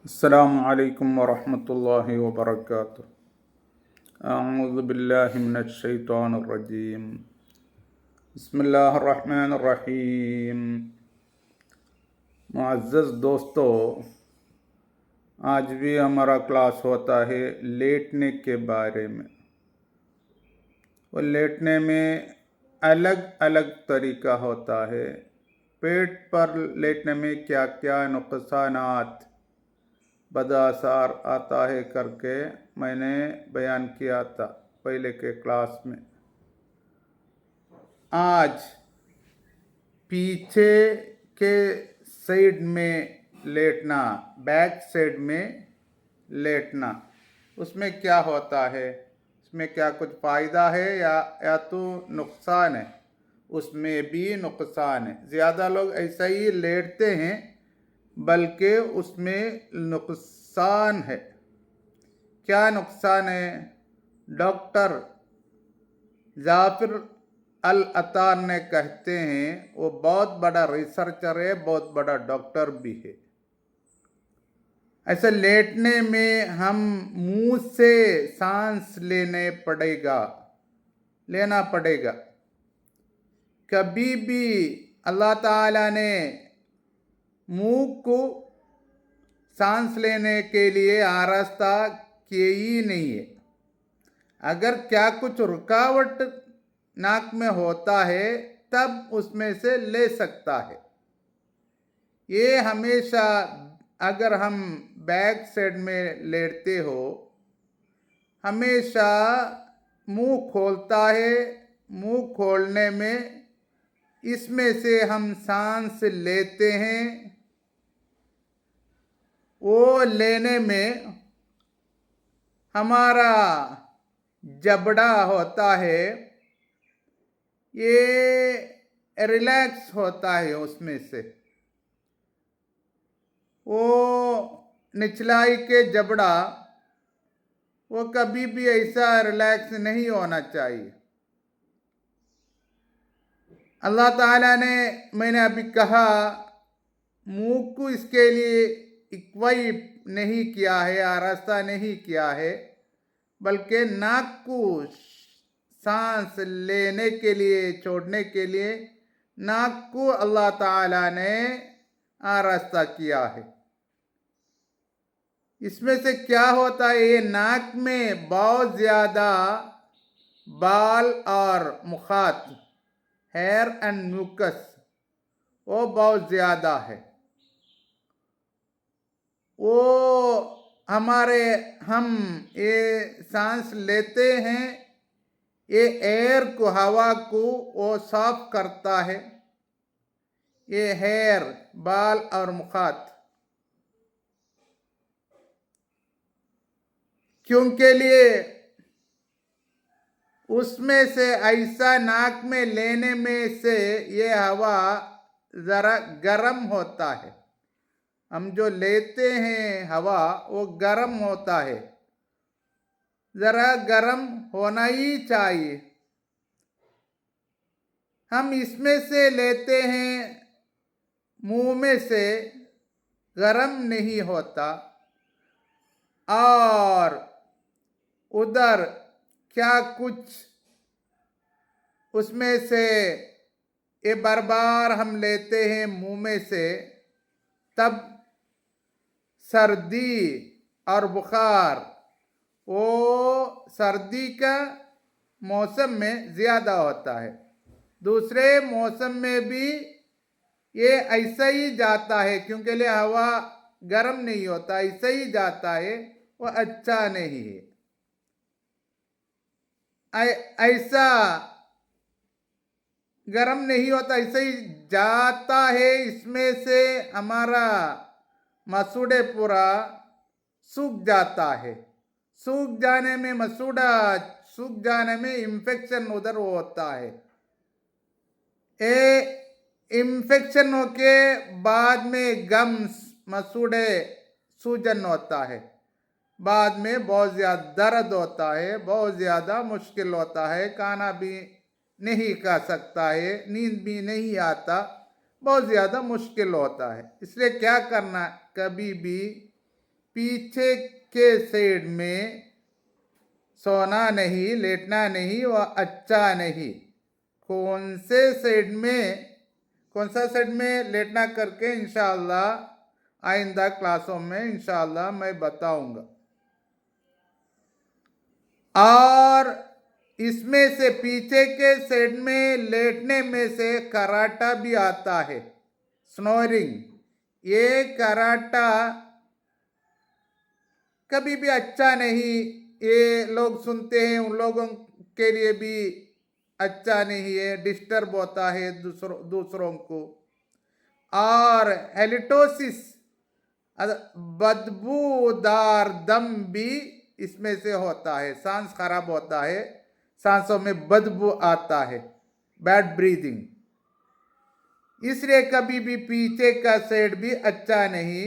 अस्सलामु अलैकुम वरहमतुल्लाहि वबरकातुहू। अऊज़ु बिल्लाहि मिनश शैतानिर रजीम। बिस्मिल्लाहिर रहमानिर रहीम। मुअज़्ज़ज़ दोस्तों, आज भी हमारा क्लास होता है लेटने के बारे में। और लेटने में अलग अलग तरीका होता है। पेट पर लेटने में क्या क्या नुकसानात बदअसर आता है करके मैंने बयान किया था पहले के क्लास में। आज पीछे के साइड में लेटना, बैक साइड में लेटना, उसमें क्या होता है, उसमें क्या कुछ फ़ायदा है या तो नुकसान है। उसमें भी नुकसान है। ज़्यादा लोग ऐसा ही लेटते हैं, बल्कि उसमें नुकसान है। क्या नुकसान है? डॉक्टर जाफिर अल अतार ने कहते हैं, वो बहुत बड़ा रिसर्चर है, बहुत बड़ा डॉक्टर भी है। ऐसे लेटने में हम मुंह से सांस लेना पड़ेगा। कभी भी अल्लाह ताला ने मुंह को सांस लेने के लिए आरास्ता किए ही नहीं है। अगर क्या कुछ रुकावट नाक में होता है तब उसमें से ले सकता है। ये हमेशा अगर हम बैक साइड में लेटते हो, हमेशा मुंह खोलता है। मुंह खोलने में इसमें से हम सांस लेते हैं। वो लेने में हमारा जबड़ा होता है, ये रिलैक्स होता है। उसमें से वो निचलाई के जबड़ा वो कभी भी ऐसा रिलैक्स नहीं होना चाहिए। अल्लाह ताला ने, मैंने अभी कहा, मुंह को इसके लिए इक्वाइप नहीं किया है, आरास्ता नहीं किया है, बल्कि नाक को सांस लेने के लिए, छोड़ने के लिए नाक को अल्लाह ताला ने आरास्ता किया है। इसमें से क्या होता है, ये नाक में बहुत ज़्यादा बाल और मुखात, हेयर एंड म्यूकस, वो बहुत ज़्यादा है। वो हम ये सांस लेते हैं, ये एयर को, हवा को वो साफ करता है। ये हेयर, बाल और मुखात क्यों के लिए? उसमें से ऐसा नाक में लेने में से ये हवा ज़रा गर्म होता है। हम जो लेते हैं हवा, वो गर्म होता है। ज़रा गर्म होना ही चाहिए। हम इसमें से लेते हैं, मुंह में से गर्म नहीं होता। और उधर क्या कुछ उसमें से ये बार बार हम लेते हैं मुंह में से, तब सर्दी और बुखार, वो सर्दी का मौसम में ज़्यादा होता है। दूसरे मौसम में भी ये ऐसा ही जाता है, क्योंकि ले हवा गर्म नहीं होता, ऐसा ही जाता है। वो अच्छा नहीं है। ऐसा गर्म नहीं होता, ऐसे ही जाता है। इसमें से हमारा मसूड़े पूरा सूख जाता है। सूख जाने में, मसूड़ा सूख जाने में इन्फेक्शन उधर होता है। इन्फेक्शन होके बाद में गम्स, मसूड़े, सूजन होता है। बाद में बहुत ज़्यादा दर्द होता है, बहुत ज़्यादा मुश्किल होता है। खाना भी नहीं खा सकता है, नींद भी नहीं आता, बहुत ज़्यादा मुश्किल होता है। इसलिए क्या करना, कभी भी पीछे के साइड में सोना नहीं, लेटना नहीं, वह अच्छा नहीं। कौन सा साइड में लेटना करके इंशाअल्लाह आइंदा क्लासों में इंशाअल्लाह मैं बताऊंगा। और इसमें से पीछे के साइड में लेटने में से कराटा भी आता है, स्नोरिंग। ये कराटा कभी भी अच्छा नहीं, ये लोग सुनते हैं, उन लोगों के लिए भी अच्छा नहीं है, डिस्टर्ब होता है दूसरों को। और हेलिटोसिस, बदबूदार दम भी इसमें से होता है, सांस खराब होता है, सांसों में बदबू आता है, बैड ब्रीदिंग। इसलिए कभी भी पीछे का साइड भी अच्छा नहीं।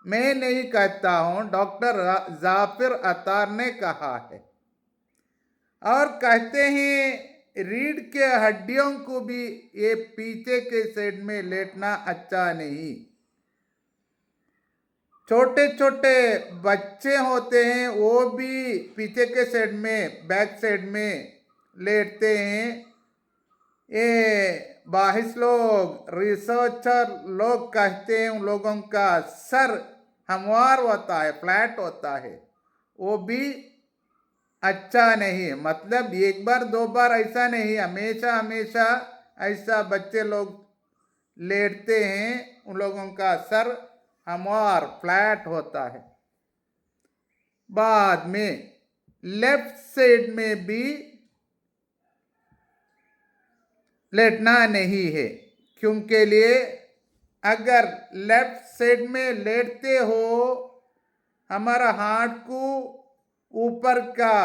मैं नहीं कहता हूं, डॉक्टर जाफिर अतार ने कहा है। और कहते हैं रीढ़ के हड्डियों को भी ये पीछे के साइड में लेटना अच्छा नहीं। छोटे छोटे बच्चे होते हैं, वो भी पीछे के साइड में, बैक साइड में लेटते हैं। ये बाहिस लोग, रिसर्चर लोग कहते हैं उन लोगों का सर हमवार होता है, फ्लैट होता है, वो भी अच्छा नहीं। मतलब एक बार दो बार ऐसा नहीं, हमेशा हमेशा ऐसा बच्चे लोग लेटते हैं, उन लोगों का सर हमवार फ्लैट होता है। बाद में लेफ्ट साइड में भी लेटना नहीं है, क्योंकि लिए अगर लेफ्ट साइड में लेटते हो, हमारा हार्ट को ऊपर का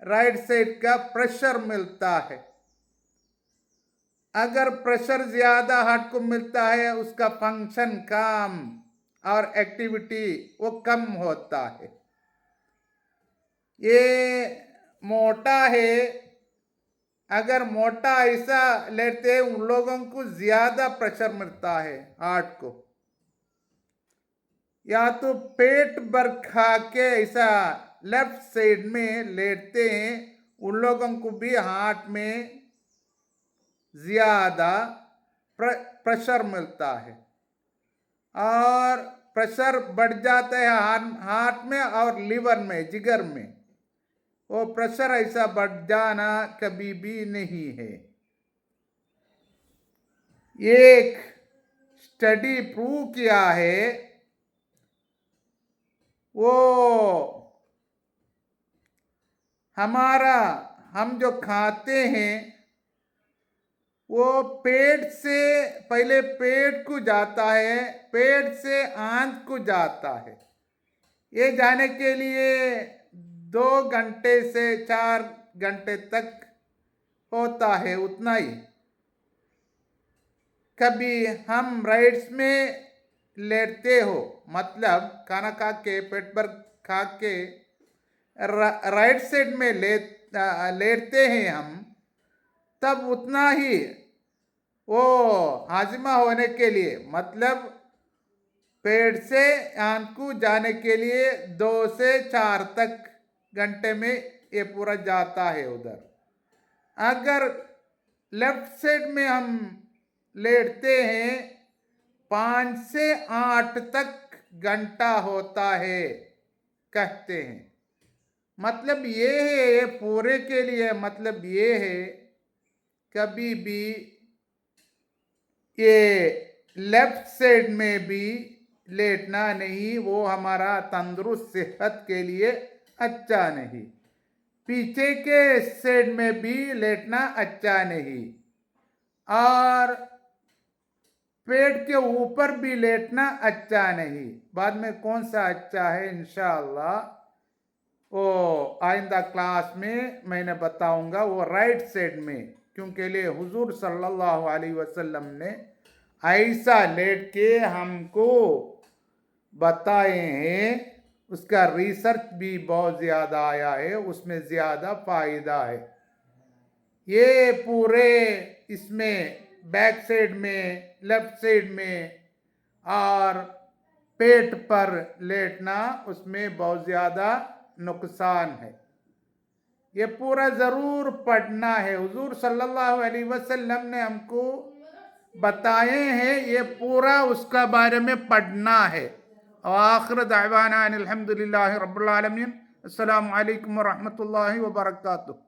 राइट साइड का प्रेशर मिलता है। अगर प्रेशर ज्यादा हार्ट को मिलता है, उसका फंक्शन काम और एक्टिविटी वो कम होता है। ये मोटा है, अगर मोटा ऐसा लेते हैं, उन लोगों को ज्यादा प्रेशर मिलता है हार्ट को। या तो पेट भर खा के ऐसा लेफ्ट साइड में लेटते हैं, उन लोगों को भी हार्ट में ज्यादा प्रेशर मिलता है। और प्रेशर बढ़ जाता है हार्ट में और लिवर में, जिगर में। वो प्रेशर ऐसा बढ़ जाना कभी भी नहीं है। एक स्टडी प्रूव किया है, वो हम जो खाते हैं, वो पेट से पहले पेट को जाता है, पेट से आंत को जाता है। ये जाने के लिए 2 घंटे से 4 घंटे तक होता है, उतना ही। कभी हम राइट्स में लेटते हो, मतलब खाना खा के पेट भर खा के राइट साइड में लेटते हैं हम, तब उतना ही वो हाजिमा होने के लिए, मतलब पेट से आंत को जाने के लिए 2 से 4 तक घंटे में ये पूरा जाता है उधर। अगर लेफ्ट साइड में हम लेटते हैं, 5 से 8 तक घंटा होता है कहते हैं। मतलब ये है, पूरे के लिए मतलब ये है, कभी भी ये लेफ्ट साइड में भी लेटना नहीं, वो हमारा तंदुरुस्त सेहत के लिए अच्छा नहीं। पीछे के साइड में भी लेटना अच्छा नहीं, और पेट के ऊपर भी लेटना अच्छा नहीं। बाद में कौन सा अच्छा है इंशाअल्लाह वो आइंदा क्लास में मैंने बताऊंगा, वो राइट साइड में, क्योंकि लिए हुजूर सल्लल्लाहु अलैहि वसल्लम ने ऐसा लेट के हमको बताए हैं। उसका रिसर्च भी बहुत ज्यादा आया है, उसमें ज्यादा फायदा है। ये पूरे इसमें बैक साइड में, लेफ्ट साइड में और पेट पर लेटना उसमें बहुत ज़्यादा नुकसान है। ये पूरा ज़रूर पढ़ना है। हुजूर सल्लल्लाहु अलैहि वसल्लम ने हमको बताए हैं, ये पूरा उसका बारे में पढ़ना है। और आखिर दावाना अनिल हम्दुलिल्लाहि रब्बिल आलमीन। अस्सलामु अलैकुम व रहमतुल्लाहि व बरकातुहू।